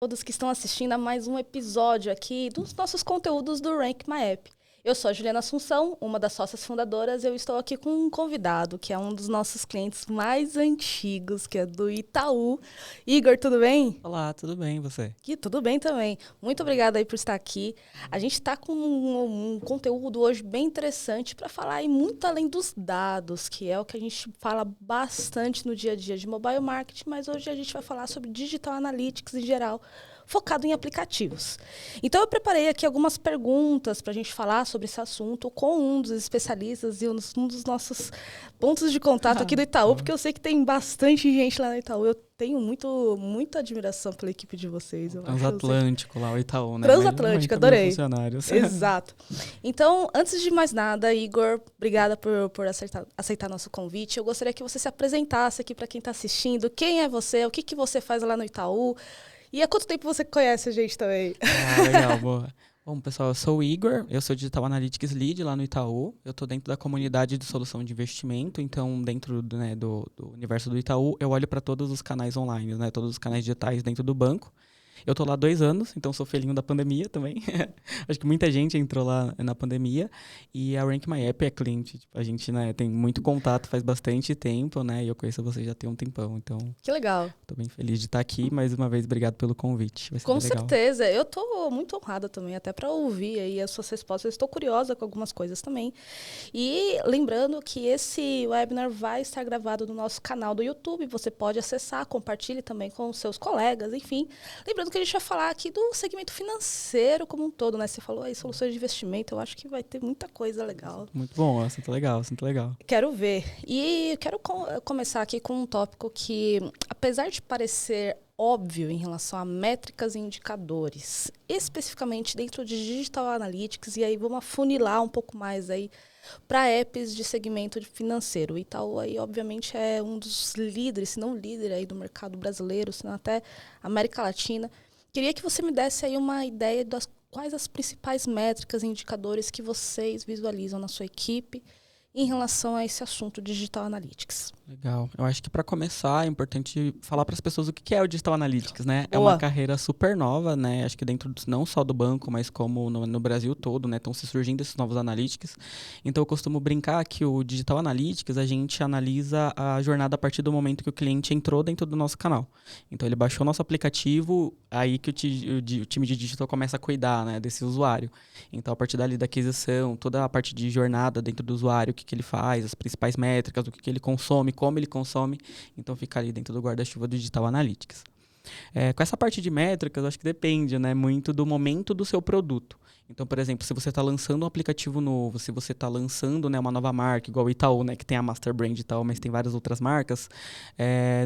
Todos que estão assistindo a mais um episódio aqui dos nossos conteúdos do Rank My App. Eu sou a Juliana Assunção, uma das sócias fundadoras. Eu estou aqui com um convidado, que é um dos nossos clientes mais antigos, que é do Itaú. Igor, tudo bem? Olá, tudo bem, e você? Tudo bem também. Muito obrigada aí por estar aqui. A gente está com um conteúdo hoje bem interessante para falar aí muito além dos dados, que é o que a gente fala bastante no dia a dia de mobile marketing, mas hoje a gente vai falar sobre digital analytics em geral, focado em aplicativos. Então, eu preparei aqui algumas perguntas para a gente falar sobre esse assunto com um dos especialistas e um dos nossos pontos de contato aqui do Itaú, porque eu sei que tem bastante gente lá no Itaú. Eu tenho muita admiração pela equipe de vocês. Transatlântico lá, o Itaú, né? Transatlântico, adorei. Funcionários. Exato. Então, antes de mais nada, Igor, obrigada por aceitar nosso convite. Eu gostaria que você se apresentasse aqui para quem está assistindo. Quem é você? O que você faz lá no Itaú? E há quanto tempo você conhece a gente também? Legal, boa. Bom, pessoal, eu sou o Igor, eu sou Digital Analytics Lead lá no Itaú. Eu estou dentro da comunidade de solução de investimento, então dentro do universo do Itaú, eu olho para todos os canais online, né, todos os canais digitais dentro do banco. Eu estou lá há 2 anos, então sou filhinho da pandemia também. Acho que muita gente entrou lá na pandemia. E a Rank My App é cliente. Tipo, a gente, né, tem muito contato faz bastante tempo, né? E eu conheço você já tem um tempão. Então, que legal. Estou bem feliz de estar aqui. Mais uma vez, obrigado pelo convite. Vai ser Com bem legal. certeza. Eu estou muito honrada também, até para ouvir aí as suas respostas. Eu estou curiosa com algumas coisas também. E lembrando que esse webinar vai estar gravado no nosso canal do YouTube. Você pode acessar, compartilhe também com os seus colegas, enfim. Lembrando que a gente vai falar aqui do segmento financeiro como um todo, né? Você falou aí soluções de investimento, eu acho que vai ter muita coisa legal. Muito bom, assunto legal. Quero ver. E eu quero começar aqui com um tópico que, apesar de parecer óbvio em relação a métricas e indicadores, especificamente dentro de Digital Analytics, e aí vamos afunilar um pouco mais aí para apps de segmento financeiro. O Itaú aí, obviamente, é um dos líderes, se não líder aí do mercado brasileiro, se não até América Latina. Queria que você me desse aí uma ideia das quais as principais métricas e indicadores que vocês visualizam na sua equipe em relação a esse assunto Digital Analytics. Legal. Eu acho que para começar é importante falar para as pessoas o que é o Digital Analytics, né? Boa. É uma carreira super nova, né? Acho que dentro não só do banco, mas como no Brasil todo, né? Estão se surgindo esses novos analytics. Então eu costumo brincar que o Digital Analytics a gente analisa a jornada a partir do momento que o cliente entrou dentro do nosso canal. Então ele baixou nosso aplicativo, aí que o time de digital começa a cuidar, né, desse usuário. Então a partir dali da aquisição, toda a parte de jornada dentro do usuário, o que ele faz, as principais métricas, o que ele consome, como ele consome, então fica ali dentro do guarda-chuva do Digital Analytics. Com essa parte de métricas, acho que depende, né, muito do momento do seu produto. Então, por exemplo, se você está lançando um aplicativo novo, se você está lançando, né, uma nova marca, igual o Itaú, né, que tem a Master Brand e tal, mas tem várias outras marcas,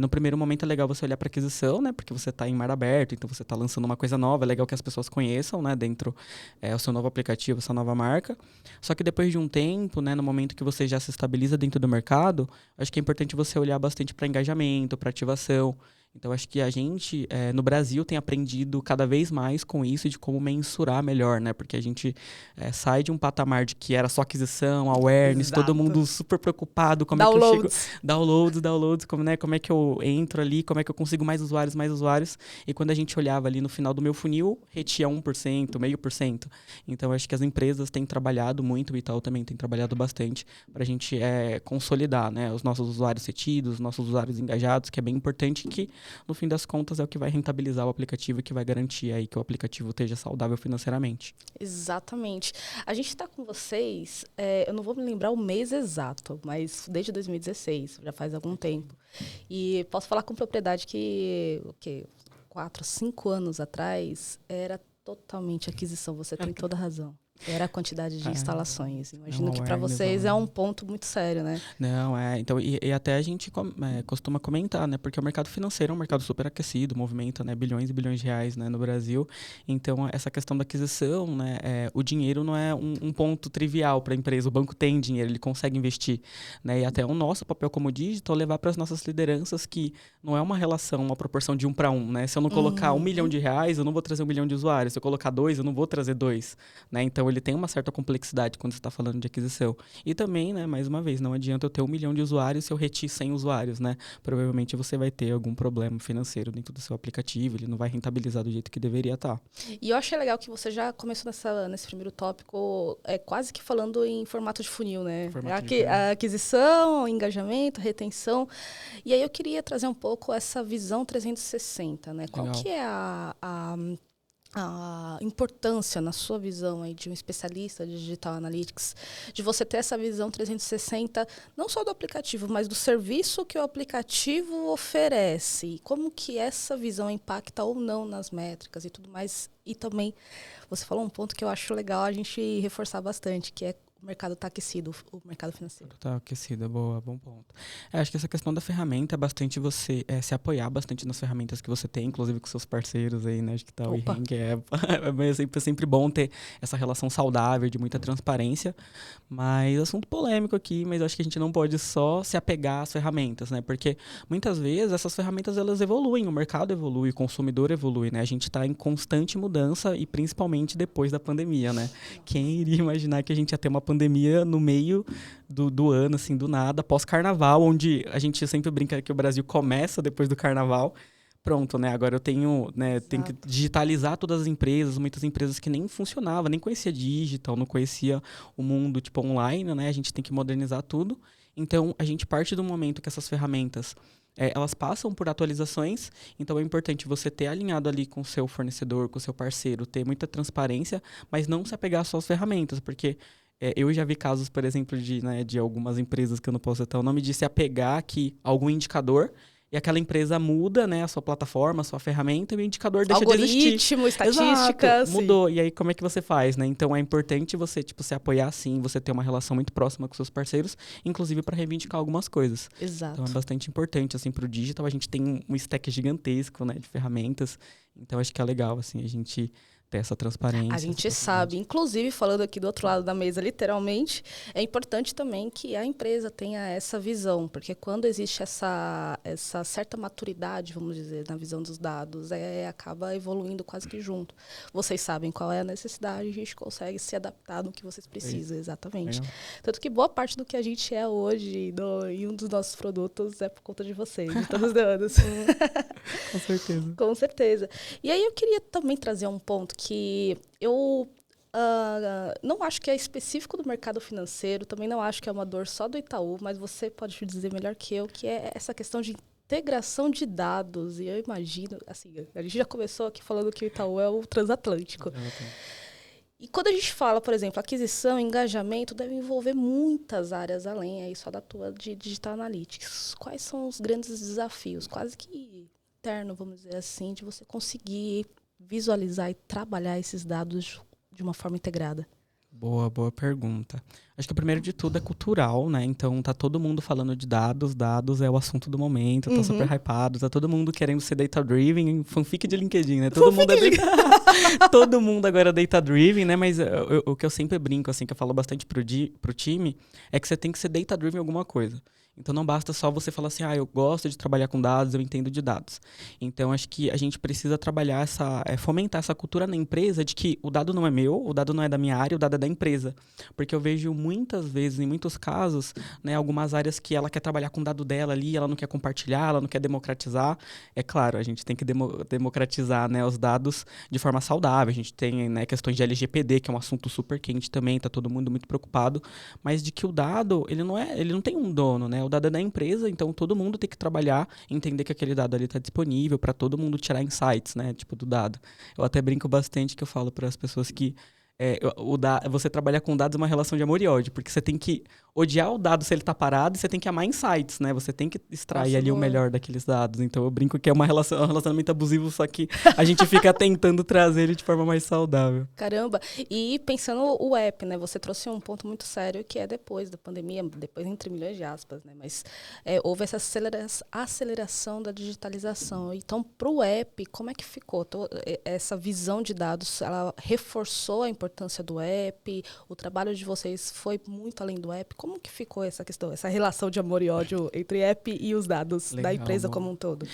no primeiro momento é legal você olhar para aquisição, né, porque você está em mar aberto, então você está lançando uma coisa nova, é legal que as pessoas conheçam, né, dentro o seu novo aplicativo, sua nova marca. Só que depois de um tempo, né, no momento que você já se estabiliza dentro do mercado, acho que é importante você olhar bastante para engajamento, para ativação. Então, acho que a gente, no Brasil, tem aprendido cada vez mais com isso de como mensurar melhor, né? Porque a gente sai de um patamar de que era só aquisição, awareness, Exato. todo mundo super preocupado. Como Downloads. É que eu chego? Downloads, como é que eu entro ali, como é que eu consigo mais usuários. E quando a gente olhava ali no final do meu funil, retia 1%, 0,5%. Então, acho que as empresas têm trabalhado muito, o Itaú também tem trabalhado bastante, para a gente consolidar, né, os nossos usuários retidos, os nossos usuários engajados, que é bem importante que no fim das contas, é o que vai rentabilizar o aplicativo e que vai garantir aí que o aplicativo esteja saudável financeiramente. Exatamente. A gente está com vocês, eu não vou me lembrar o mês exato, mas desde 2016, já faz algum tempo. E posso falar com propriedade que, 4, 5 anos atrás, era totalmente aquisição. Você tem toda a razão. Era a quantidade de instalações. Imagino que para vocês é um ponto muito sério, né? Não, então, e até a gente costuma comentar, né? Porque o mercado financeiro é um mercado super aquecido, movimenta, né, bilhões e bilhões de reais, né, no Brasil. Então, essa questão da aquisição, né, o dinheiro não é um ponto trivial para a empresa. O banco tem dinheiro, ele consegue investir, né? E até o nosso papel como digital é levar para as nossas lideranças que não é uma relação, uma proporção de 1 para 1, né? Se eu não colocar R$1 milhão, eu não vou trazer 1 milhão de usuários. Se eu colocar 2, eu não vou trazer 2, né? Então, Então, ele tem uma certa complexidade quando você está falando de aquisição. E também, né, mais uma vez, não adianta eu ter 1 milhão de usuários se eu reter 100 usuários, né? Provavelmente você vai ter algum problema financeiro dentro do seu aplicativo, ele não vai rentabilizar do jeito que deveria estar. E eu achei legal que você já começou nesse primeiro tópico, quase que falando em formato de funil, né? A aquisição, engajamento, retenção. E aí eu queria trazer um pouco essa visão 360, né? Qual que é a importância, na sua visão aí, de um especialista de Digital Analytics, de você ter essa visão 360, não só do aplicativo, mas do serviço que o aplicativo oferece? E como que essa visão impacta ou não nas métricas e tudo mais? E também, você falou um ponto que eu acho legal a gente reforçar bastante, que é o mercado está aquecido, o mercado financeiro. Está aquecido, bom ponto. Acho que essa questão da ferramenta é bastante você se apoiar bastante nas ferramentas que você tem, inclusive com seus parceiros aí, né? Acho que tá o Ring, é sempre bom ter essa relação saudável, de muita transparência. Mas assunto polêmico aqui, mas acho que a gente não pode só se apegar às ferramentas, né? Porque muitas vezes essas ferramentas elas evoluem, o mercado evolui, o consumidor evolui, né? A gente está em constante mudança e principalmente depois da pandemia, né? Quem iria imaginar que a gente ia ter uma pandemia no meio do ano, assim, do nada, pós-carnaval, onde a gente sempre brinca que o Brasil começa depois do carnaval. Pronto, né? Agora eu tenho que digitalizar todas as empresas, muitas empresas que nem funcionavam, nem conhecia digital, não conhecia o mundo, tipo, online, né? A gente tem que modernizar tudo. Então, a gente parte do momento que essas ferramentas, elas passam por atualizações, então é importante você ter alinhado ali com o seu fornecedor, com o seu parceiro, ter muita transparência, mas não se apegar só às ferramentas, porque eu já vi casos, por exemplo, de algumas empresas que eu não posso citar o nome, de se apegar aqui a algum indicador e aquela empresa muda, né, a sua plataforma, a sua ferramenta e o indicador deixa de existir. Algoritmo, estatística. Exato, mudou. E aí, como é que você faz, né? Então, é importante você, se apoiar, sim, você ter uma relação muito próxima com seus parceiros, inclusive para reivindicar algumas coisas. Exato. Então, é bastante importante, assim, para o digital. A gente tem um stack gigantesco, né, de ferramentas. Então, acho que é legal, assim, a gente ter essa transparência. A gente sabe, inclusive, falando aqui do outro lado da mesa, literalmente, é importante também que a empresa tenha essa visão, porque quando existe essa certa maturidade, vamos dizer, na visão dos dados, acaba evoluindo quase que junto. Vocês sabem qual é a necessidade, a gente consegue se adaptar no que vocês precisam, exatamente. Tanto que boa parte do que a gente é hoje em um dos nossos produtos é por conta de vocês, de todos os anos. Com certeza. Com certeza. E aí eu queria também trazer um ponto que eu não acho que é específico do mercado financeiro, também não acho que é uma dor só do Itaú, mas você pode dizer melhor que eu, que é essa questão de integração de dados. E eu imagino, assim, a gente já começou aqui falando que o Itaú é o transatlântico. E quando a gente fala, por exemplo, aquisição, engajamento, deve envolver muitas áreas além aí só da tua de Digital Analytics. Quais são os grandes desafios, quase que interno, vamos dizer assim, de você conseguir visualizar e trabalhar esses dados de uma forma integrada? Boa pergunta. Acho que o primeiro de tudo é cultural, né? Então, tá todo mundo falando de dados é o assunto do momento, tá super hypado, tá todo mundo querendo ser data-driven, fanfic de LinkedIn, né? Todo mundo agora é data-driven, né? Mas o que eu sempre brinco, assim, que eu falo bastante pro time, é que você tem que ser data-driven em alguma coisa. Então, não basta só você falar assim, eu gosto de trabalhar com dados, eu entendo de dados. Então, acho que a gente precisa trabalhar fomentar essa cultura na empresa de que o dado não é meu, o dado não é da minha área, o dado é da empresa. Porque eu vejo muitas vezes, em muitos casos, né, algumas áreas que ela quer trabalhar com o dado dela ali, ela não quer compartilhar, ela não quer democratizar. É claro, a gente tem que democratizar, né, os dados de forma saudável. A gente tem, né, questões de LGPD, que é um assunto super quente também, tá todo mundo muito preocupado. Mas de que o dado, ele não tem um dono, né? O dado é da empresa, então todo mundo tem que trabalhar, entender que aquele dado ali está disponível para todo mundo tirar insights, né, tipo do dado. Eu até brinco bastante que eu falo para as pessoas que você trabalhar com dados é uma relação de amor e ódio, porque você tem que odiar o dado se ele está parado e você tem que amar insights, né? Você tem que extrair ali o melhor daqueles dados. Então eu brinco que é um relacionamento abusivo, só que a gente fica tentando trazer ele de forma mais saudável. Caramba! E pensando o app, né? Você trouxe um ponto muito sério que é depois da pandemia, depois entre milhões de aspas, né? Mas houve essa aceleração da digitalização. Então, para o app, como é que ficou? Essa visão de dados, ela reforçou a importância importância do app, o trabalho de vocês foi muito além do app. Como que ficou essa questão, essa relação de amor e ódio entre app e os dados da empresa como um todo?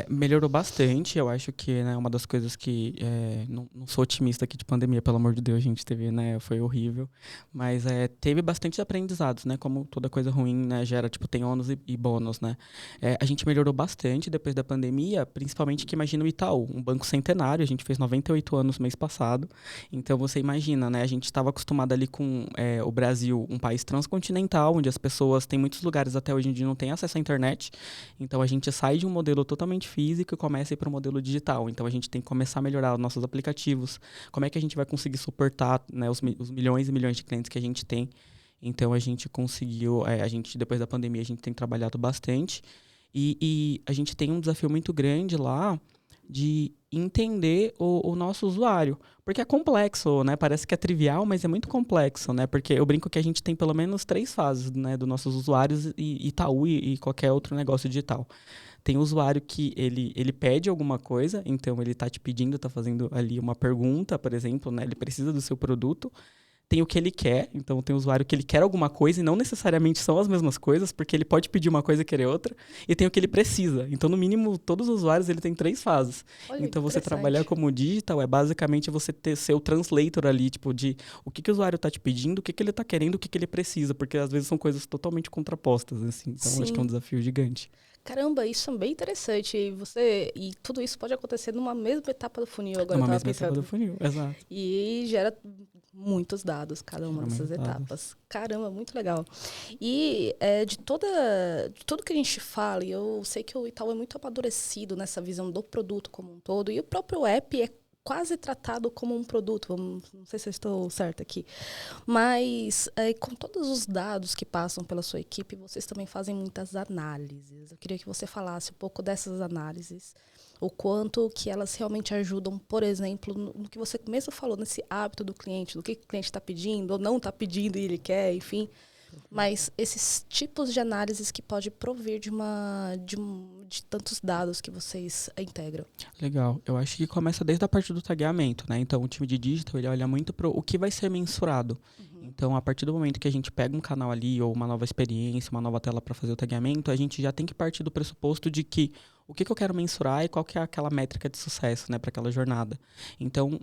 Melhorou bastante. Eu acho que, né, uma das coisas que... não sou otimista aqui de pandemia, pelo amor de Deus, a gente teve, né? Foi horrível. Mas teve bastante aprendizados, né? Como toda coisa ruim, né? Gera, tipo, tem ônus e bônus, né? A gente melhorou bastante depois da pandemia, principalmente que imagina o Itaú, um banco centenário. A gente fez 98 anos mês passado. Então, você imagina, né? A gente estava acostumado ali com o Brasil, um país transcontinental, onde as pessoas têm muitos lugares até hoje em dia não têm acesso à internet. Então, a gente sai de um modelo totalmente físico e começa a ir para o modelo digital. Então, a gente tem que começar a melhorar os nossos aplicativos. Como é que a gente vai conseguir suportar, né, os milhões e milhões de clientes que a gente tem? Então, a gente conseguiu... depois da pandemia, a gente tem trabalhado bastante. E a gente tem um desafio muito grande lá de entender o nosso usuário. Porque é complexo, né? Parece que é trivial, mas é muito complexo, né? Porque eu brinco que a gente tem pelo menos 3 fases, né, dos nossos usuários, Itaú e qualquer outro negócio digital. Tem o usuário que ele pede alguma coisa, então ele está te pedindo, está fazendo ali uma pergunta, por exemplo, né? Ele precisa do seu produto. Tem o que ele quer, então tem o usuário que ele quer alguma coisa e não necessariamente são as mesmas coisas, porque ele pode pedir uma coisa e querer outra, e tem o que ele precisa. Então, no mínimo, todos os usuários ele tem 3 fases. Olha, então, você trabalhar como digital é basicamente você ter seu translator ali, tipo, de o que o usuário está te pedindo, o que ele está querendo, o que ele precisa, porque às vezes são coisas totalmente contrapostas, assim. Então, acho que é um desafio gigante. Caramba, isso é bem interessante. E tudo isso pode acontecer numa mesma etapa do funil, agora Numa eu tava mesma pensando. etapa do funil, exato. E gera muitos dados, cada uma dessas etapas. Caramba, muito legal. E de tudo que a gente fala, e eu sei que o Itaú é muito amadurecido nessa visão do produto como um todo, e o próprio app é quase tratado como um produto, não sei se eu estou certa aqui, mas com todos os dados que passam pela sua equipe, vocês também fazem muitas análises. Eu queria que você falasse um pouco dessas análises, o quanto que elas realmente ajudam, por exemplo, no que você mesmo falou, nesse hábito do cliente, do que o cliente está pedindo ou não está pedindo e ele quer, enfim. Mas esses tipos de análises que pode provir de tantos dados que vocês integram. Legal. Eu acho que começa desde a parte do tagueamento, né? Então, o time de digital, ele olha muito para o que vai ser mensurado. Então, a partir do momento que a gente pega um canal ali, ou uma nova experiência, uma nova tela para fazer o tagueamento, a gente já tem que partir do pressuposto de que o que eu quero mensurar e qual que é aquela métrica de sucesso, né, para aquela jornada. Então,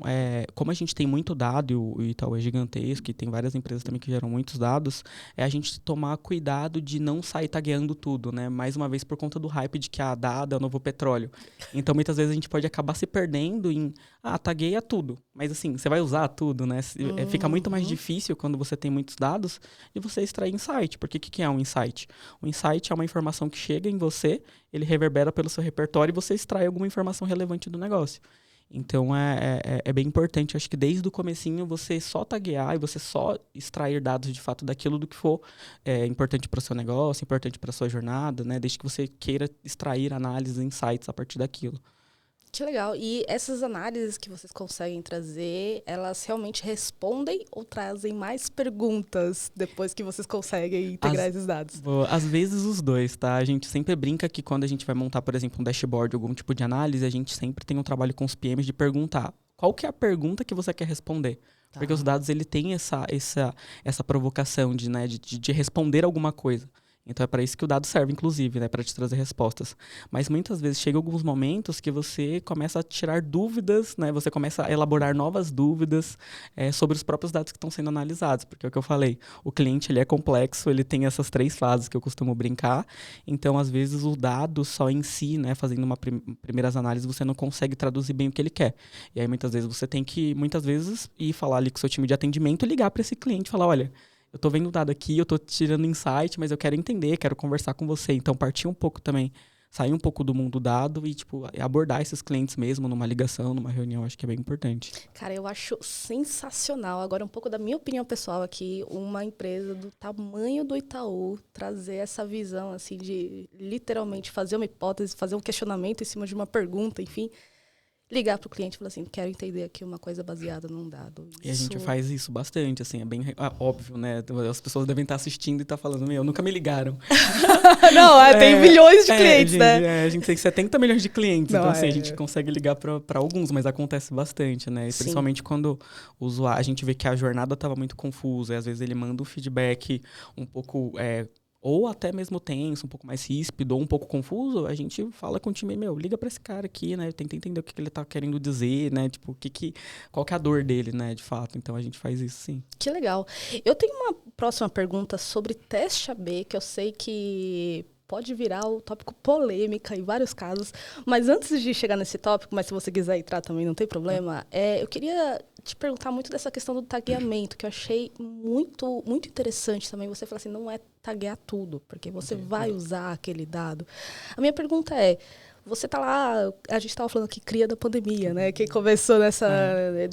como a gente tem muito dado, e o Itaú é gigantesco, e tem várias empresas também que geram muitos dados, a gente tomar cuidado de não sair tagueando tudo, né? Mais uma vez por conta do hype de que dado é o novo petróleo. Então, muitas vezes a gente pode acabar se perdendo em, tagueia tudo. Mas assim, você vai usar tudo, né? Fica muito mais difícil quando você tem muitos dados de você extrair insight. Porque o que é um insight? O insight é uma informação que chega em você, ele reverbera pelo seu repertório e você extrai alguma informação relevante do negócio. Então, é bem importante, acho que desde o comecinho, você só taguear e você só extrair dados de fato daquilo do que for importante para o seu negócio, importante para a sua jornada, né? Desde que você queira extrair análises, insights a partir daquilo. Que legal. E essas análises que vocês conseguem trazer, elas realmente respondem ou trazem mais perguntas depois que vocês conseguem integrar esses dados? Às vezes os dois, tá? A gente sempre brinca que quando a gente vai montar, por exemplo, um dashboard, algum tipo de análise, a gente sempre tem um trabalho com os PMs de perguntar qual que é a pergunta que você quer responder. Tá. Porque os dados, ele tem essa provocação de responder alguma coisa. Então, é para isso que o dado serve, inclusive, né, para te trazer respostas. Mas muitas vezes chega alguns momentos que você começa a tirar dúvidas, né, você começa a elaborar novas dúvidas sobre os próprios dados que estão sendo analisados. Porque é o que eu falei, o cliente ele é complexo, ele tem essas 3 fases que eu costumo brincar. Então, às vezes, o dado só em si, né, fazendo primeiras análises, você não consegue traduzir bem o que ele quer. E aí, muitas vezes, você tem que, ir falar ali com o seu time de atendimento e ligar para esse cliente e falar, olha, eu tô vendo o dado aqui, eu tô tirando insight, mas eu quero entender, quero conversar com você. Então, partir um pouco também, sair um pouco do mundo dado e, abordar esses clientes mesmo numa ligação, numa reunião, acho que é bem importante. Cara, eu acho sensacional. Agora, um pouco da minha opinião pessoal aqui, uma empresa do tamanho do Itaú trazer essa visão, assim, de literalmente fazer uma hipótese, fazer um questionamento em cima de uma pergunta, enfim. ligar para o cliente e falar assim, quero entender aqui uma coisa baseada num dado. E a gente faz isso bastante, assim, é bem óbvio, né? As pessoas devem estar assistindo e estar falando, nunca me ligaram. Não, tem milhões de clientes, gente, né? A gente tem 70 milhões de clientes, Não, então assim, a gente consegue ligar para alguns, mas acontece bastante, né? E principalmente quando o usuário, a gente vê que a jornada estava muito confusa, e às vezes ele manda um feedback um pouco... ou até mesmo tenso, um pouco mais ríspido, ou um pouco confuso, a gente fala com o time, liga pra esse cara aqui, né? Tenta entender o que ele tá querendo dizer, né? Tipo, qual que é a dor dele, né? De fato. Então, a gente faz isso, sim. Que legal. Eu tenho uma próxima pergunta sobre teste AB, que eu sei que pode virar o tópico polêmica em vários casos. Mas antes de chegar nesse tópico, mas se você quiser entrar também, não tem problema, eu queria te perguntar muito dessa questão do tagueamento, que eu achei muito, muito interessante também. Você fala assim, não é taguear tudo, porque você vai usar aquele dado. A minha pergunta é, você tá lá, a gente estava falando que cria da pandemia, né? Que começou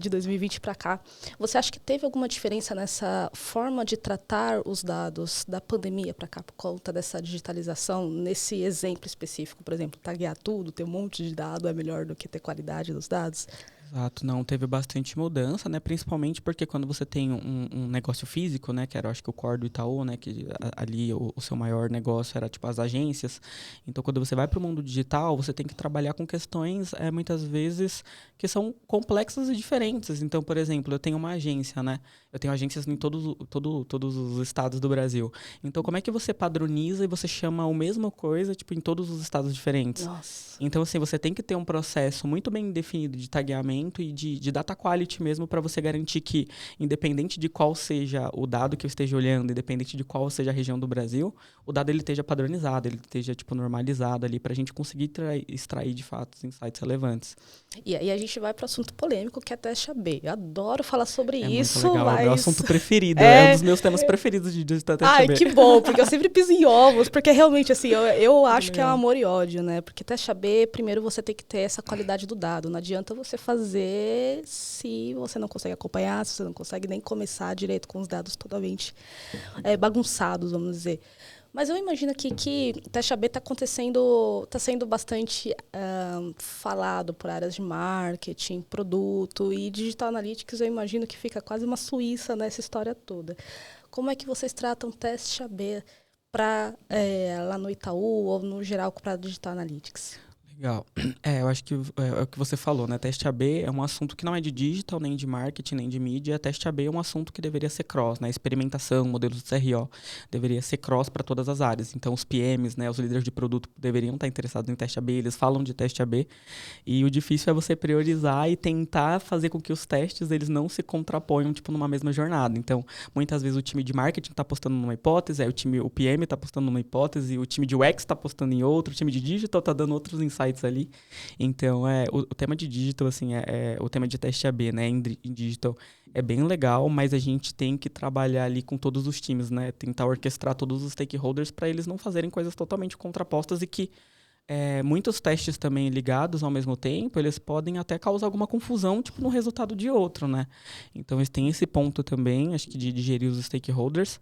de 2020 para cá. Você acha que teve alguma diferença nessa forma de tratar os dados da pandemia para cá, por conta dessa digitalização, nesse exemplo específico? Por exemplo, taguear tudo, ter um monte de dado é melhor do que ter qualidade dos dados? Exato, não, teve bastante mudança, né? Principalmente porque quando você tem um negócio físico, né? Que era, acho que o core do Itaú, né? Que ali o seu maior negócio era, tipo, as agências. Então, quando você vai para o mundo digital, você tem que trabalhar com questões, muitas vezes, que são complexas e diferentes. Então, por exemplo, eu tenho uma agência, né? Eu tenho agências em todos os estados do Brasil. Então, como é que você padroniza e você chama a mesma coisa, tipo, em todos os estados diferentes? Nossa. Então, assim, você tem que ter um processo muito bem definido de tagueamento e de data quality mesmo, para você garantir que, independente de qual seja o dado que eu esteja olhando, independente de qual seja a região do Brasil, o dado ele esteja padronizado, ele esteja, tipo, normalizado ali, para a gente conseguir extrair, de fato, os insights relevantes. E aí a gente vai para o assunto polêmico, que é teste AB. Eu adoro falar sobre isso. Muito legal, mas... é o meu assunto preferido, é um dos meus temas preferidos de teste AB. Ai, que bom, porque eu sempre piso em ovos, porque realmente, assim, eu acho que é um amor e ódio, né? Porque teste AB, primeiro você tem que ter essa qualidade do dado. Não adianta você fazer se você não consegue acompanhar, se você não consegue nem começar direito com os dados totalmente bagunçados, vamos dizer. Mas eu imagino que teste AB está sendo bastante falado por áreas de marketing, produto e digital analytics. Eu imagino que fica quase uma Suíça nessa história toda. Como é que vocês tratam teste AB lá no Itaú ou no geral para digital analytics? Legal. Eu acho que é o que você falou, né? Teste AB é um assunto que não é de digital, nem de marketing, nem de mídia. Teste AB é um assunto que deveria ser cross, né? Experimentação, modelos de CRO, deveria ser cross para todas as áreas. Então, os PMs, né? Os líderes de produto deveriam estar interessados em teste AB, eles falam de teste AB. E o difícil é você priorizar e tentar fazer com que os testes, eles não se contraponham, tipo, numa mesma jornada. Então, muitas vezes o time de marketing está apostando numa hipótese, aí o PM está apostando numa hipótese, o time de UX está apostando em outro, o time de digital está dando outros insights ali. Então, o tema de digital, assim, o tema de teste AB, né, em digital, é bem legal, mas a gente tem que trabalhar ali com todos os times, né, tentar orquestrar todos os stakeholders para eles não fazerem coisas totalmente contrapostas e que muitos testes também ligados ao mesmo tempo, eles podem até causar alguma confusão, tipo, no resultado de outro, né. Então, eles têm esse ponto também, acho que de gerir os stakeholders,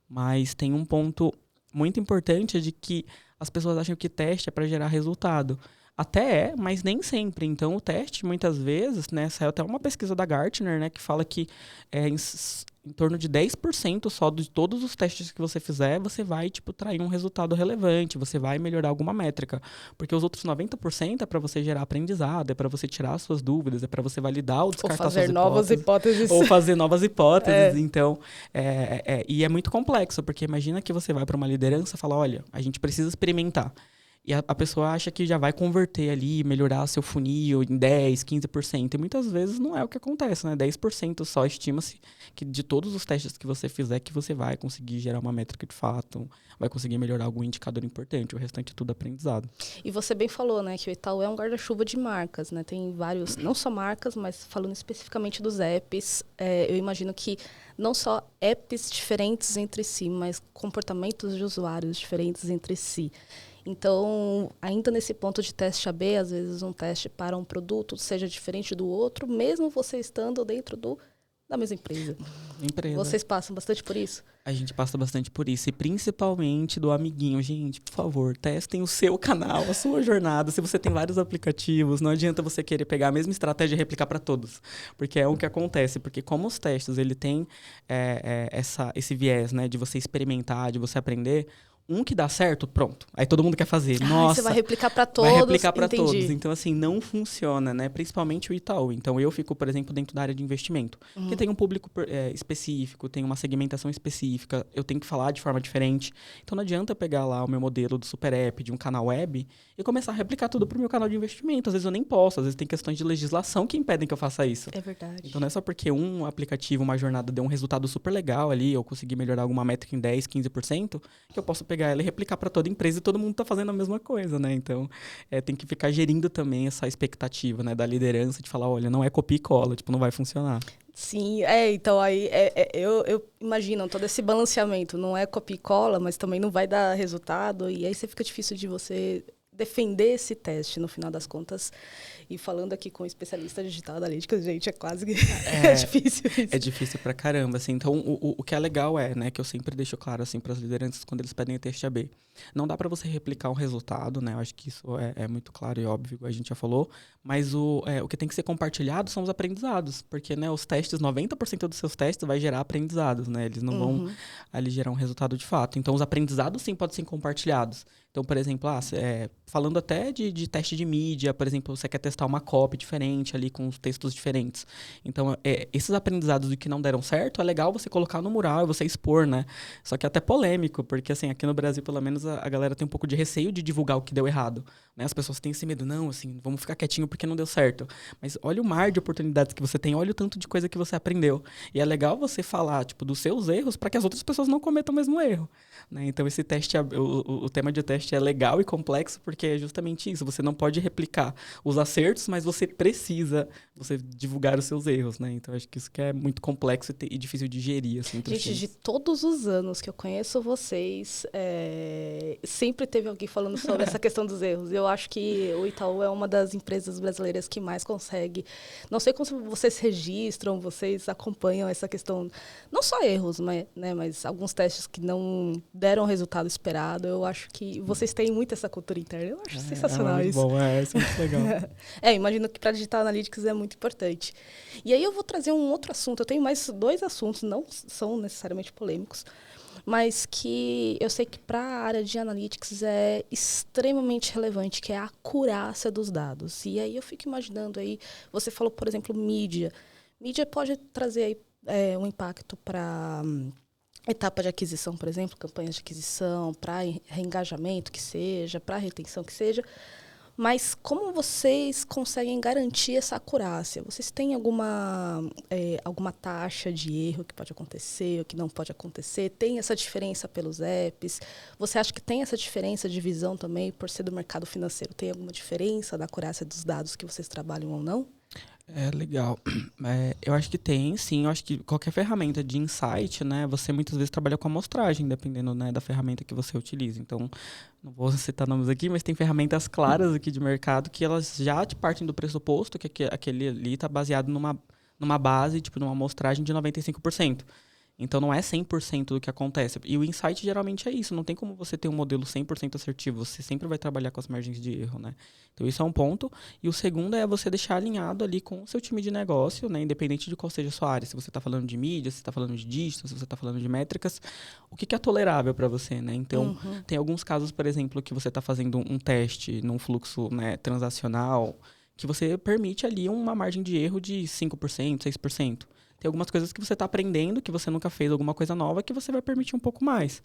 mas tem um ponto muito importante de que as pessoas acham que teste é para gerar resultado. Até mas nem sempre. Então, o teste, muitas vezes, né, saiu até uma pesquisa da Gartner, né, que fala que em torno de 10% só de todos os testes que você fizer, você vai, tipo, trair um resultado relevante, você vai melhorar alguma métrica. Porque os outros 90% é para você gerar aprendizado, é para você tirar as suas dúvidas, é para você validar ou descartar ou fazer suas novas hipóteses. Ou fazer novas hipóteses. Então, e é muito complexo, porque imagina que você vai para uma liderança e fala, olha, a gente precisa experimentar. E a pessoa acha que já vai converter ali, melhorar seu funil em 10%, 15%. E muitas vezes não é o que acontece, né? 10% só estima-se que de todos os testes que você fizer, que você vai conseguir gerar uma métrica de fato, vai conseguir melhorar algum indicador importante. O restante é tudo aprendizado. E você bem falou, né, que o Itaú é um guarda-chuva de marcas, né? Tem vários, não só marcas, mas falando especificamente dos apps, eu imagino que não só apps diferentes entre si, mas comportamentos de usuários diferentes entre si. Então, ainda nesse ponto de teste AB, às vezes um teste para um produto seja diferente do outro, mesmo você estando dentro do da mesma empresa. Empresa. Vocês passam bastante por isso? A gente passa bastante por isso. E principalmente do amiguinho. Gente, por favor, testem o seu canal, a sua jornada. Se você tem vários aplicativos, não adianta você querer pegar a mesma estratégia e replicar para todos. Porque é o que acontece. Porque como os testes, ele tem esse viés, né? De você experimentar, de você aprender. Um que dá certo, pronto. Aí todo mundo quer fazer. Nossa, você vai replicar para todos. Vai replicar para todos. Então, assim, não funciona, né? Principalmente o Itaú. Então, eu fico, por exemplo, dentro da área de investimento. Que tem um público específico, tem uma segmentação específica. Eu tenho que falar de forma diferente. Então, não adianta eu pegar lá o meu modelo do Super App, de um canal web, e começar a replicar tudo pro meu canal de investimento. Às vezes eu nem posso. Às vezes tem questões de legislação que impedem que eu faça isso. É verdade. Então, não é só porque um aplicativo, uma jornada deu um resultado super legal ali, eu consegui melhorar alguma métrica em 10, 15%, que eu posso pegar ela e replicar para toda a empresa e todo mundo tá fazendo a mesma coisa, né? Então, tem que ficar gerindo também essa expectativa, né, da liderança de falar, olha, não é copia e cola, tipo, não vai funcionar. Sim, então aí eu imagino todo esse balanceamento, não é copia e cola, mas também não vai dar resultado, e aí fica difícil de você defender esse teste, no final das contas. E falando aqui com um especialista digital analítica, gente, é quase que é difícil isso. É difícil pra caramba, assim. Então, o que é legal né, que eu sempre deixo claro, assim, pras lideranças, quando eles pedem o teste AB. Não dá pra você replicar um resultado, né? Eu acho que isso é muito claro e óbvio, a gente já falou. Mas o que tem que ser compartilhado são os aprendizados. Porque, né, os testes, 90% dos seus testes vai gerar aprendizados, né? Eles não vão ali gerar um resultado de fato. Então, os aprendizados, sim, podem ser compartilhados. Então, por exemplo, falando até de teste de mídia, por exemplo, você quer testar uma copy diferente ali, com os textos diferentes. Então, esses aprendizados do que não deram certo, é legal você colocar no mural e você expor, né? Só que é até polêmico, porque, assim, aqui no Brasil, pelo menos, a galera tem um pouco de receio de divulgar o que deu errado. Né? As pessoas têm esse medo, não, assim, vamos ficar quietinho porque não deu certo. Mas olha o mar de oportunidades que você tem, olha o tanto de coisa que você aprendeu. E é legal você falar, tipo, dos seus erros para que as outras pessoas não cometam o mesmo erro. Né? Então, esse teste, o tema de teste é legal e complexo porque é justamente isso. Você não pode replicar os acertos, mas você precisa divulgar os seus erros, né? Então, acho que isso que é muito complexo e difícil de gerir, assim, entre os Gente, times. de todos os anos que eu conheço vocês, sempre teve alguém falando sobre essa questão dos erros. Eu acho que o Itaú é uma das empresas brasileiras que mais consegue. Não sei como vocês registram, vocês acompanham essa questão, não só erros, mas alguns testes que não deram o resultado esperado. Eu acho que vocês têm muito essa cultura interna. Eu acho sensacional isso. Bom, isso é muito legal. Imagino que para Digital Analytics é muito importante. E aí eu vou trazer um outro assunto. Eu tenho mais 2 assuntos, não são necessariamente polêmicos, mas que eu sei que para a área de Analytics é extremamente relevante, que é a acurácia dos dados. E aí eu fico imaginando aí, você falou, por exemplo, mídia. Mídia pode trazer aí, um impacto para etapa de aquisição, por exemplo, campanhas de aquisição, para reengajamento que seja, para retenção que seja. Mas como vocês conseguem garantir essa acurácia? Vocês têm alguma taxa de erro que pode acontecer ou que não pode acontecer? Tem essa diferença pelos apps? Você acha que tem essa diferença de visão também por ser do mercado financeiro? Tem alguma diferença da acurácia dos dados que vocês trabalham ou não? Legal. Eu acho que tem, sim. Eu acho que qualquer ferramenta de insight, né, você muitas vezes trabalha com amostragem, dependendo, né, da ferramenta que você utiliza. Então, não vou citar nomes aqui, mas tem ferramentas claras aqui de mercado que elas já partem do pressuposto que aquele ali está baseado numa base, tipo, numa amostragem de 95%. Então, não é 100% do que acontece. E o insight geralmente é isso. Não tem como você ter um modelo 100% assertivo. Você sempre vai trabalhar com as margens de erro, né? Então, isso é um ponto. E o segundo é você deixar alinhado ali com o seu time de negócio, né? Independente de qual seja a sua área. Se você está falando de mídia, se você está falando de dígitos, se você está falando de métricas. O que é tolerável para você, né? Então, tem alguns casos, por exemplo, que você está fazendo um teste num fluxo, né, transacional, que você permite ali uma margem de erro de 5%, 6%. Tem algumas coisas que você está aprendendo, que você nunca fez alguma coisa nova, que você vai permitir um pouco mais.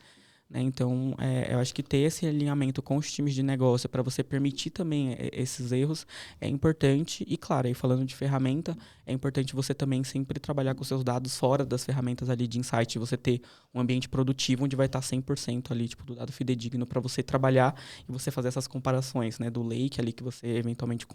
Né? Então, eu acho que ter esse alinhamento com os times de negócio para você permitir também esses erros é importante. E, claro, aí falando de ferramenta, é importante você também sempre trabalhar com seus dados fora das ferramentas ali de insight. Você ter um ambiente produtivo onde vai estar 100% ali, tipo, do dado fidedigno para você trabalhar e você fazer essas comparações, né? Do lake ali que você eventualmente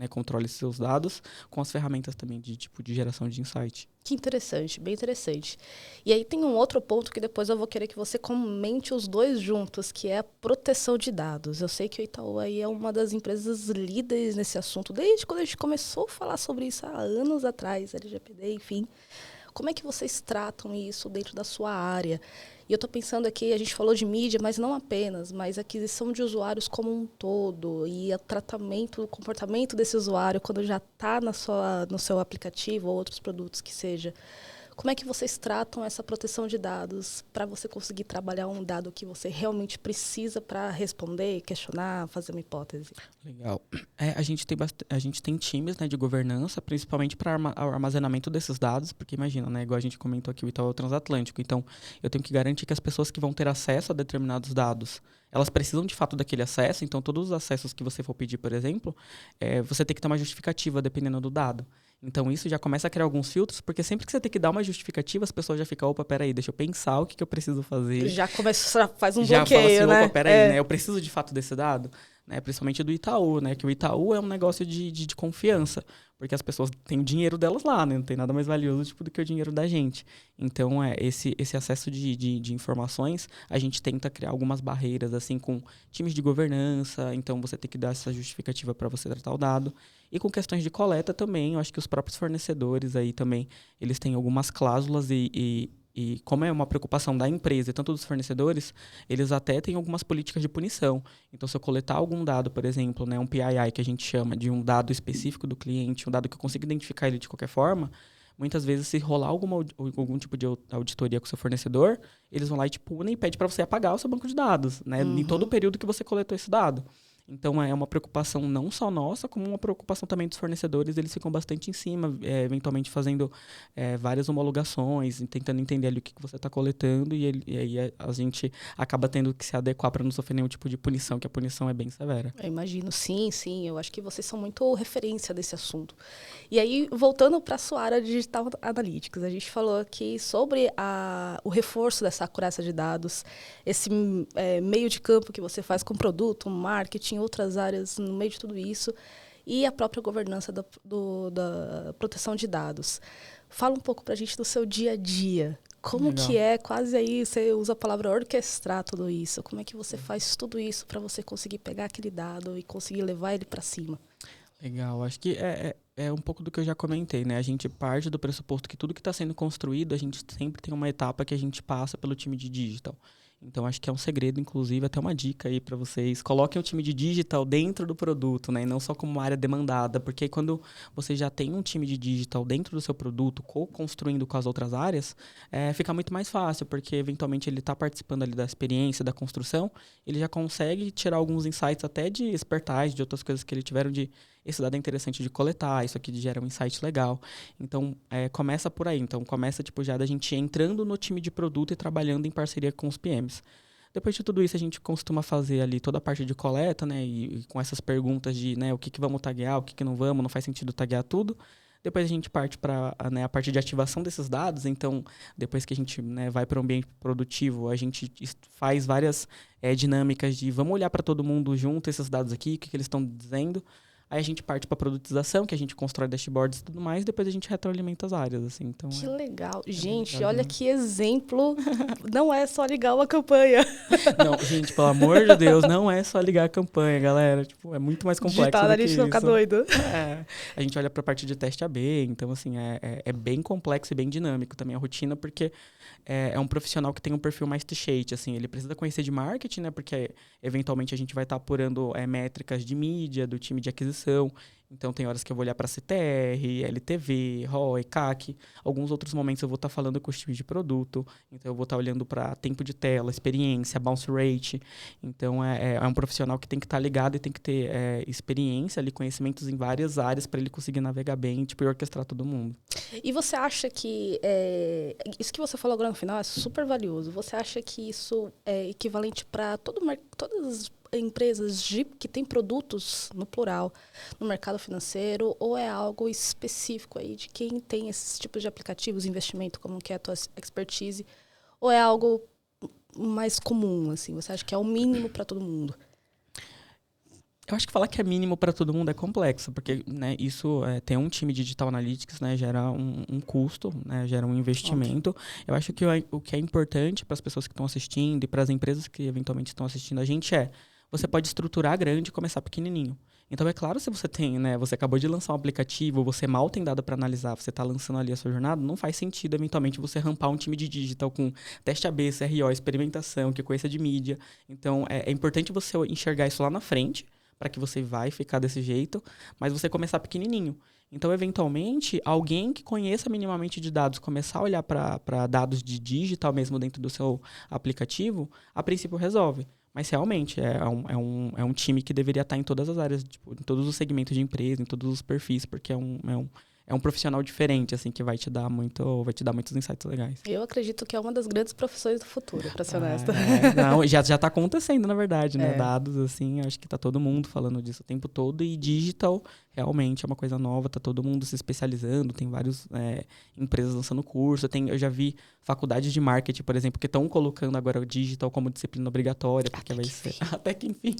controle seus dados com as ferramentas também de geração de insight. Que interessante, bem interessante. E aí tem um outro ponto que depois eu vou querer que você comente os dois juntos, que é a proteção de dados. Eu sei que o Itaú aí é uma das empresas líderes nesse assunto, desde quando a gente começou a falar sobre isso há anos atrás, LGPD, enfim. Como é que vocês tratam isso dentro da sua área? E eu estou pensando aqui, a gente falou de mídia, mas não apenas, mas aquisição de usuários como um todo e o tratamento, o comportamento desse usuário quando já está no seu aplicativo ou outros produtos que seja. Como é que vocês tratam essa proteção de dados para você conseguir trabalhar um dado que você realmente precisa para responder, questionar, fazer uma hipótese? Legal. A gente tem times, né, de governança, principalmente para armazenamento desses dados, porque imagina, né, igual a gente comentou aqui, o Itaú é o transatlântico. Então, eu tenho que garantir que as pessoas que vão ter acesso a determinados dados, elas precisam de fato daquele acesso. Então, todos os acessos que você for pedir, por exemplo, você tem que ter uma justificativa dependendo do dado. Então, isso já começa a criar alguns filtros, porque sempre que você tem que dar uma justificativa, as pessoas já ficam, opa, peraí, deixa eu pensar o que eu preciso fazer. Já começa, faz um já bloqueio, fala assim, né? opa, peraí, né? Eu preciso de fato desse dado, né? Principalmente do Itaú, né? Que o Itaú é um negócio de confiança, porque as pessoas têm o dinheiro delas lá, né? Não tem nada mais valioso tipo, do que o dinheiro da gente. Então, esse acesso de informações, a gente tenta criar algumas barreiras, assim, com times de governança. Então, você tem que dar essa justificativa para você tratar o dado. E com questões de coleta também, eu acho que os próprios fornecedores aí também, eles têm algumas cláusulas e como é uma preocupação da empresa e tanto dos fornecedores, eles até têm algumas políticas de punição. Então, se eu coletar algum dado, por exemplo, né, um PII, que a gente chama de um dado específico do cliente, um dado que eu consigo identificar ele de qualquer forma, muitas vezes, se rolar algum tipo de auditoria com o seu fornecedor, eles vão lá e te punem e pedem para você apagar o seu banco de dados, né, em todo o período que você coletou esse dado. Então, é uma preocupação não só nossa, como uma preocupação também dos fornecedores. Eles ficam bastante em cima, eventualmente fazendo várias homologações, tentando entender ali o que você está coletando. E aí a gente acaba tendo que se adequar para não sofrer nenhum tipo de punição, que a punição é bem severa. Eu imagino, sim. Eu acho que vocês são muito referência desse assunto. E aí, voltando para a sua área de Digital Analytics, a gente falou aqui sobre o reforço dessa acurácia de dados, esse meio de campo que você faz com produto, marketing, outras áreas no meio de tudo isso, e a própria governança da proteção de dados. Fala um pouco para a gente do seu dia a dia. Como Legal. que é, quase aí, você usa a palavra orquestrar tudo isso. Como é que você faz tudo isso para você conseguir pegar aquele dado e conseguir levar ele para cima? Legal, acho que é um pouco do que eu já comentei, né? A gente parte do pressuposto que tudo que está sendo construído, a gente sempre tem uma etapa que a gente passa pelo time de digital. Então, acho que é um segredo, inclusive, até uma dica aí para vocês. Coloquem o time de digital dentro do produto, né? E não só como uma área demandada. Porque aí, quando você já tem um time de digital dentro do seu produto, co-construindo com as outras áreas, fica muito mais fácil. Porque, eventualmente, ele está participando ali da experiência, da construção. Ele já consegue tirar alguns insights até de expertise, de outras coisas que ele tiveram de... Esse dado é interessante de coletar, isso aqui gera um insight legal. Então, começa por aí. Então, começa já da gente entrando no time de produto e trabalhando em parceria com os PMs. Depois de tudo isso, a gente costuma fazer ali toda a parte de coleta, né? E com essas perguntas de, né, o que vamos taguear, o que não vamos, não faz sentido taguear tudo. Depois a gente parte para a parte de ativação desses dados. Então, depois que a gente, né, vai para o ambiente produtivo, a gente faz várias dinâmicas de vamos olhar para todo mundo junto, esses dados aqui, o que eles estão dizendo. Aí a gente parte para a produtização, que a gente constrói dashboards e tudo mais, e depois a gente retroalimenta as áreas, assim. Então, que legal. Gente, legal, olha né? que exemplo. Não é só ligar uma campanha. Não, gente, pelo amor de Deus, não é só ligar a campanha, galera. Tipo, é muito mais complexo Digital do que Analytics não fica isso. doido. A gente olha para a parte de teste AB, então, assim, é bem complexo e bem dinâmico também a rotina, porque é um profissional que tem um perfil mais T-shaped, assim, ele precisa conhecer de marketing, né, porque eventualmente a gente vai estar apurando métricas de mídia, do time de aquisição. Então, tem horas que eu vou olhar para CTR, LTV, ROI, CAC. Alguns outros momentos eu vou estar falando com os times de produto. Então, eu vou estar olhando para tempo de tela, experiência, bounce rate. Então, é um profissional que tem que estar ligado e tem que ter experiência, ali, conhecimentos em várias áreas para ele conseguir navegar bem, tipo, e orquestrar todo mundo. E você acha que isso que você falou agora no final é super valioso? Você acha que isso é equivalente para todas as empresas que têm produtos, no plural, no mercado financeiro, ou é algo específico aí de quem tem esses tipos de aplicativos, investimento, como que é a tua expertise, ou é algo mais comum, assim? Você acha que é o mínimo para todo mundo? Eu acho que falar que é mínimo para todo mundo é complexo, porque, né, isso ter um time de Digital Analytics, né, gera um custo, né, gera um investimento. Óbvio. Eu acho que o que é importante para as pessoas que estão assistindo e para as empresas que eventualmente estão assistindo a gente você pode estruturar grande e começar pequenininho. Então, é claro, se você tem, né, você acabou de lançar um aplicativo, você mal tem dado para analisar, você está lançando ali a sua jornada, não faz sentido, eventualmente, você rampar um time de digital com teste AB, CRO, experimentação, que conheça de mídia. Então, é importante você enxergar isso lá na frente, para que você vai ficar desse jeito, mas você começar pequenininho. Então, eventualmente, alguém que conheça minimamente de dados, começar a olhar para dados de digital mesmo dentro do seu aplicativo, a princípio resolve. Mas realmente é um time que deveria estar em todas as áreas, tipo, em todos os segmentos de empresa, em todos os perfis, porque é um profissional diferente, assim, que vai te dar muitos insights legais. Eu acredito que é uma das grandes profissões do futuro, para ser honesta. Não, já tá acontecendo, na verdade, né? Dados, assim, acho que tá todo mundo falando disso o tempo todo. E digital, realmente, é uma coisa nova. Tá todo mundo se especializando. Tem várias empresas lançando curso. Eu já vi faculdades de marketing, por exemplo, que estão colocando agora o digital como disciplina obrigatória. Porque vai ser... Até que enfim.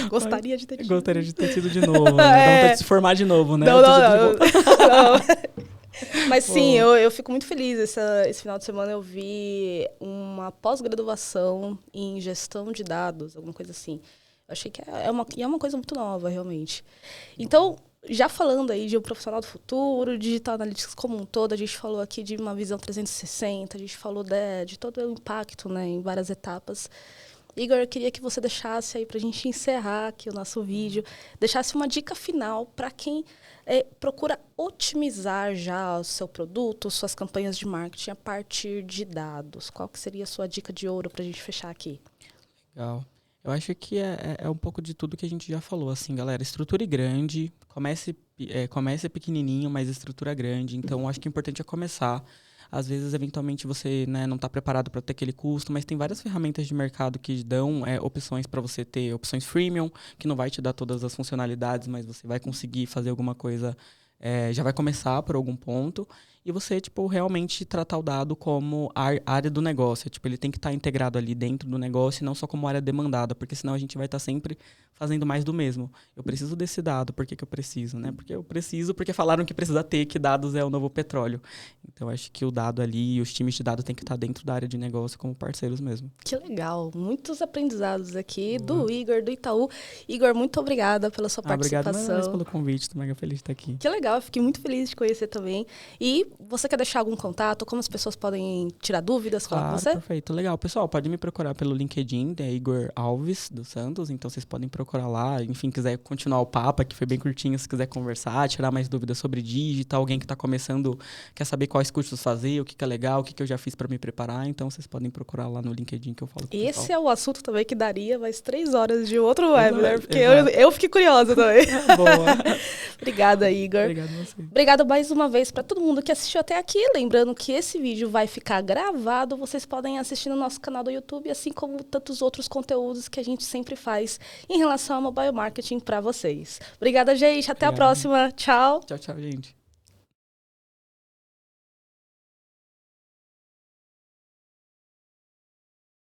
Gostaria de ter tido. Gostaria de ter tido de novo. Né? Dá vontade de se formar de novo, né? Não. Mas sim, eu fico muito feliz. Esse final de semana eu vi uma pós-graduação em gestão de dados, alguma coisa assim. Eu achei que é uma coisa muito nova, realmente. Então, já falando aí de um profissional do futuro, Digital Analytics como um todo, a gente falou aqui de uma visão 360, a gente falou de todo o impacto, né, em várias etapas. Igor, eu queria que você deixasse aí, para a gente encerrar aqui o nosso vídeo, deixasse uma dica final para quem procura otimizar já o seu produto, suas campanhas de marketing a partir de dados. Qual que seria a sua dica de ouro para a gente fechar aqui? Legal. Eu acho que é um pouco de tudo que a gente já falou, assim, galera. Estruture grande, comece pequenininho, mas estrutura grande. Então, acho que o importante é começar. Às vezes, eventualmente, você, né, não está preparado para ter aquele custo, mas tem várias ferramentas de mercado que dão opções para você ter opções freemium, que não vai te dar todas as funcionalidades, mas você vai conseguir fazer alguma coisa, já vai começar por algum ponto. E você, tipo, realmente tratar o dado como área do negócio. Tipo, ele tem que estar integrado ali dentro do negócio e não só como área demandada, porque senão a gente vai estar sempre fazendo mais do mesmo. Eu preciso desse dado, por que eu preciso, né? Porque eu preciso, porque falaram que precisa ter, que dados é o novo petróleo. Então, acho que o dado ali, os times de dados têm que estar dentro da área de negócio como parceiros mesmo. Que legal. Muitos aprendizados aqui do Igor, do Itaú. Igor, muito obrigada pela sua participação. Obrigado pelo convite, estou mega feliz de estar aqui. Que legal, eu fiquei muito feliz de conhecer também. E você quer deixar algum contato? Como as pessoas podem tirar dúvidas? Falar com você? Perfeito. Legal. Pessoal, pode me procurar pelo LinkedIn, Igor Alves dos Santos. Então, vocês podem procurar lá. Enfim, quiser continuar o papo, que foi bem curtinho, se quiser conversar, tirar mais dúvidas sobre digital, alguém que está começando, quer saber quais cursos fazer, o que é legal, o que eu já fiz para me preparar. Então, vocês podem procurar lá no LinkedIn que eu falo com o pessoal. Esse é o assunto também que daria mais 3 horas de outro webinar, porque eu fiquei curiosa também. Boa. Obrigada, Igor. Obrigado a você. Obrigada mais uma vez para todo mundo que assistiu até aqui. Lembrando que esse vídeo vai ficar gravado, vocês podem assistir no nosso canal do YouTube, assim como tantos outros conteúdos que a gente sempre faz em relação ao mobile marketing para vocês. Obrigada, gente. Até a próxima. Tchau. Tchau, gente.